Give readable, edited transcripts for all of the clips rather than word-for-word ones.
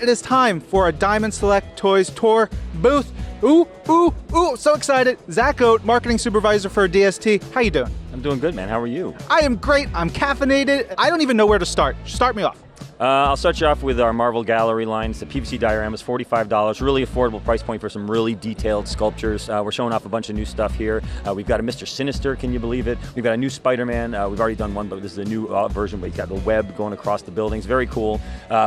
It is time for a Diamond Select Toys tour booth. Ooh, so excited. Zach Oat, marketing supervisor for DST. How you doing? I'm doing good, man. How are you? I am great. I'm caffeinated. I don't even know where to start. Start me off. I'll start you off with our Marvel Gallery line. It's the PVC dioramas, $45. Really affordable price point for some really detailed sculptures. We're showing off a bunch of new stuff here. We've got a Mr. Sinister, can you believe it? We've got a new Spider-Man. We've already done one, but this is a new version, but he's got the web going across the buildings. Very cool.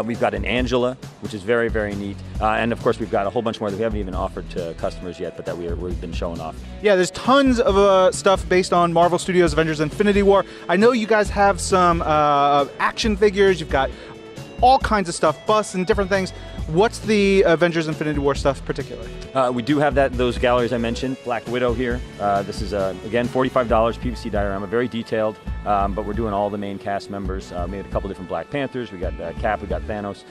We've got an Angela, which is very, very neat. And of course, we've got a whole bunch more that we haven't even offered to customers yet, but that we've been showing off. Yeah, there's tons of stuff based on Marvel Studios' Avengers Infinity War. I know you guys have some action figures. You've got all kinds of stuff, busts and different things. What's the Avengers Infinity War stuff particularly? We do have those galleries I mentioned. Black Widow here. This is, again, $45 PVC diorama, very detailed, but we're doing all the main cast members. We had a couple different Black Panthers. We got Cap, we got Thanos.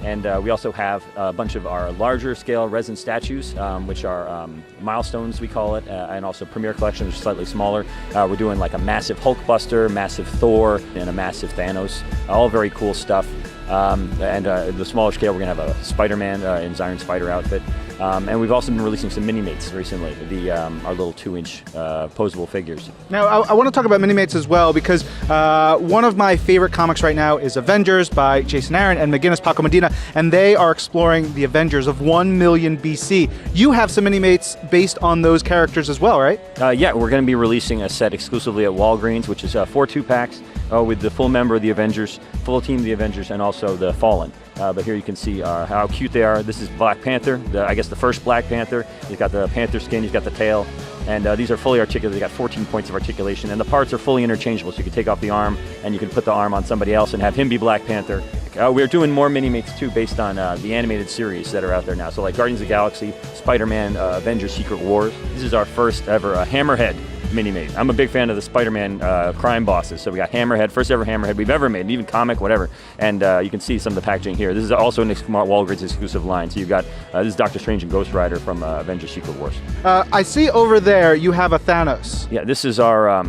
And we also have a bunch of our larger scale resin statues, which are milestones, we call it, and also Premier Collection, which is slightly smaller. We're doing like a massive Hulkbuster, massive Thor, and a massive Thanos. All very cool stuff. And the smaller scale, we're going to have a Spider-Man in his Iron Spider outfit. And we've also been releasing some mini-mates recently, our little 2-inch posable figures. Now, I want to talk about mini-mates as well, because one of my favorite comics right now is Avengers by Jason Aaron and McGinnis Paco Medina, and they are exploring the Avengers of 1 million BC. You have some mini-mates based on those characters as well, right? Yeah, we're going to be releasing a set exclusively at Walgreens, which is 4 2-packs with the full member of the Avengers, full team of the Avengers, and also the Fallen. But here you can see how cute they are. This is Black Panther, I guess the first Black Panther. He's got the panther skin, he's got the tail, and these are fully articulated. They got 14 points of articulation, and the parts are fully interchangeable, so you can take off the arm, and you can put the arm on somebody else and have him be Black Panther. We're doing more mini-mates too based on the animated series that are out there now. So like Guardians of the Galaxy, Spider-Man, Avengers Secret Wars. This is our first ever Hammerhead mini-mate. I'm a big fan of the Spider-Man crime bosses, so we got Hammerhead, first ever Hammerhead we've ever made, even comic, whatever. And you can see some of the packaging here. This is also an Walgreens exclusive line. So you've got, this is Doctor Strange and Ghost Rider from Avengers Secret Wars. I see over there you have a Thanos. Yeah, this is our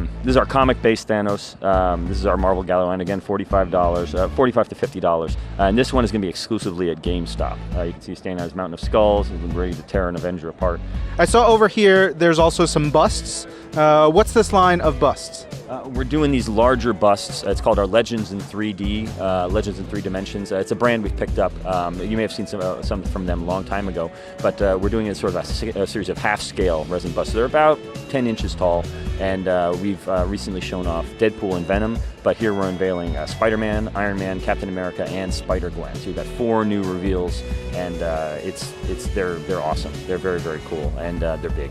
comic-based Thanos. This is our Marvel Gallery line, again, $45, $45 to $50. And this one is going to be exclusively at GameStop. You can see he's standing on his Mountain of Skulls and ready to tear an Avenger apart. I saw over here there's also some busts. What's this line of busts? We're doing these larger busts. It's called our Legends in 3D, Legends in 3 Dimensions. It's a brand we've picked up. You may have seen some from them a long time ago, but we're doing it sort of a series of half-scale resin busts. They're about 10 inches tall, and we've recently shown off Deadpool and Venom, but here we're unveiling Spider-Man, Iron Man, Captain America, and Spider-Gwen. So we've got 4 new reveals, and they're awesome. They're very, very cool, and they're big.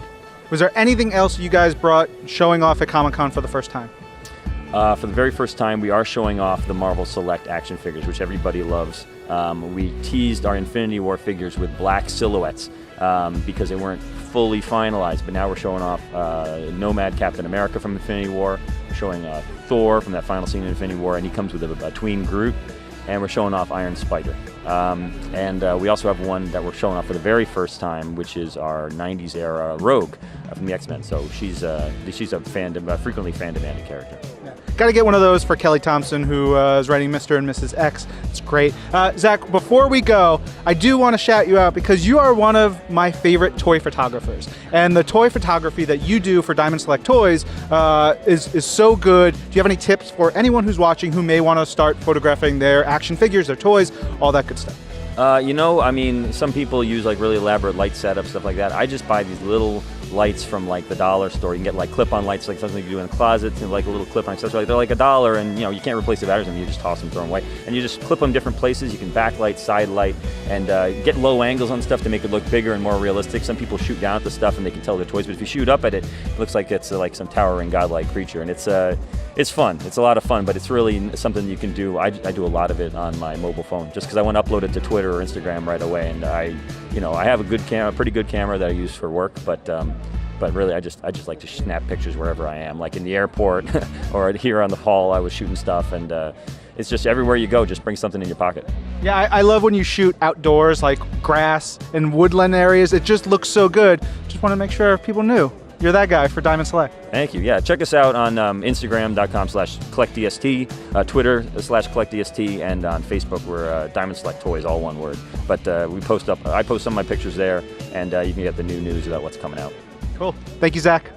Was there anything else you guys brought showing off at Comic-Con for the first time? For the very first time, we are showing off the Marvel Select action figures, which everybody loves. We teased our Infinity War figures with black silhouettes because they weren't fully finalized, but now we're showing off Nomad Captain America from Infinity War, we're showing Thor from that final scene in Infinity War, and he comes with a tween Groot, and we're showing off Iron Spider. We also have one that we're showing off for the very first time, which is our 90s era Rogue from the X-Men. So she's a frequently fan-demanded character. Yeah. Got to get one of those for Kelly Thompson, who is writing Mr. and Mrs. X. It's great. Zach, before we go, I do want to shout you out because you are one of my favorite toy photographers. And the toy photography that you do for Diamond Select Toys is so good. Do you have any tips for anyone who's watching who may want to start photographing their action figures, their toys, all that good stuff? I mean, some people use like really elaborate light setups, stuff like that. I just buy these little lights from like the dollar store. You can get like clip-on lights, like something you do in the closet, and like a little clip-on accessory. They're like $1, and you can't replace the batteries in them. You just toss them, throw them away, and you just clip them different places. You can backlight, side light, and get low angles on stuff to make it look bigger and more realistic. Some people shoot down at the stuff and they can tell they're toys, but if you shoot up at it, it looks like it's like some towering godlike creature, and it's fun. It's a lot of fun, but it's really something you can do. I do a lot of it on my mobile phone, just because I want to upload it to Twitter or Instagram right away, and I have a pretty good camera that I use for work, but really, I just like to snap pictures wherever I am, like in the airport or here on the hall. I was shooting stuff, and it's just everywhere you go, just bring something in your pocket. Yeah, I love when you shoot outdoors, like grass and woodland areas. It just looks so good. Just want to make sure people knew. you're that guy for Diamond Select. Thank you. Yeah, check us out on Instagram.com/collectdst, Twitter/collectdst, and on Facebook we're Diamond Select Toys, all one word. But I post some of my pictures there, and you can get the new news about what's coming out. Cool. Thank you, Zach.